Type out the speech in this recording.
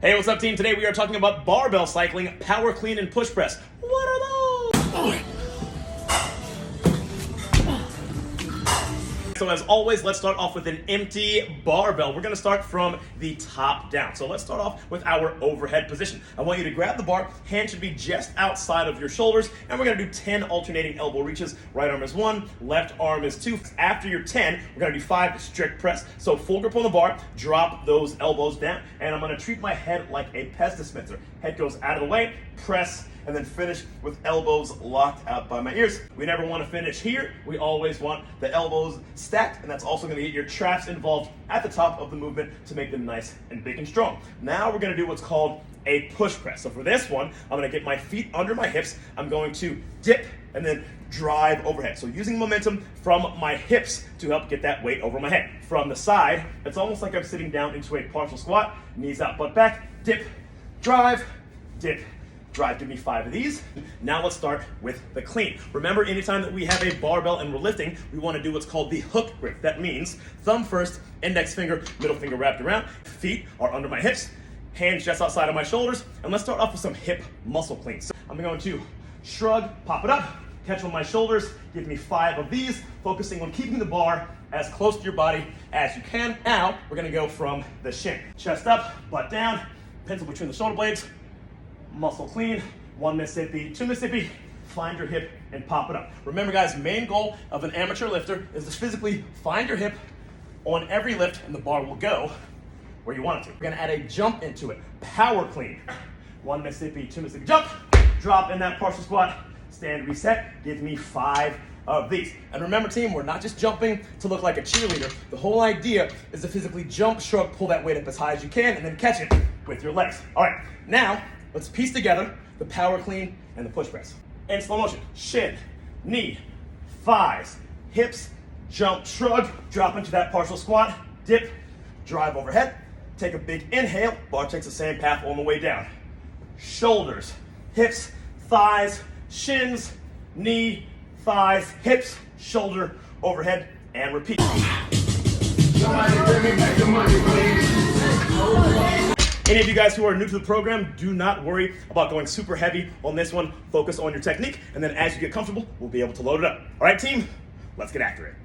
Hey, what's up, team? Today we are talking about barbell cycling, power clean, and push press. What are those? So as always, let's start off with an empty barbell. We're gonna start from the top down. So let's start off with our overhead position. I want you to grab the bar, hand should be just outside of your shoulders, and we're gonna do 10 alternating elbow reaches. Right arm is 1, left arm is 2. After your 10, we're gonna do 5 strict press. So full grip on the bar, drop those elbows down, and I'm gonna treat my head like a pest dispenser. Head goes out of the way, press, and then finish with elbows locked out by my ears. We never want to finish here. We always want the elbows stacked, and that's also going to get your traps involved at the top of the movement to make them nice and big and strong. Now we're going to do what's called a push press. So for this one, I'm going to get my feet under my hips. I'm going to dip and then drive overhead. So using momentum from my hips to help get that weight over my head. From the side, it's almost like I'm sitting down into a partial squat, knees out, butt back, dip, drive, dip, drive. Give me 5 of these. Now let's start with the clean. Remember, anytime that we have a barbell and we're lifting, we want to do what's called the hook grip. That means thumb first, index finger, middle finger wrapped around. Feet are under my hips, hands just outside of my shoulders. And let's start off with some hip muscle cleans. So I'm going to shrug, pop it up, catch on my shoulders. Give me 5 of these, focusing on keeping the bar as close to your body as you can. Now we're going to go from the shin. Chest up, butt down, pencil between the shoulder blades. Muscle clean, 1 Mississippi, 2 Mississippi, find your hip and pop it up. Remember guys, main goal of an amateur lifter is to physically find your hip on every lift and the bar will go where you want it to. We're gonna add a jump into it, power clean. 1 Mississippi, 2 Mississippi, jump, drop in that partial squat, stand, reset, give me 5 of these. And remember team, we're not just jumping to look like a cheerleader. The whole idea is to physically jump, shrug, pull that weight up as high as you can and then catch it with your legs. All right, now, let's piece together the power clean and the push press. In slow motion, shin, knee, thighs, hips, jump, shrug, drop into that partial squat, dip, drive overhead, take a big inhale, bar takes the same path on the way down. Shoulders, hips, thighs, shins, knee, thighs, hips, shoulder, overhead, and repeat. Any of you guys who are new to the program, do not worry about going super heavy on this one. Focus on your technique, and then as you get comfortable, we'll be able to load it up. All right, team, let's get after it.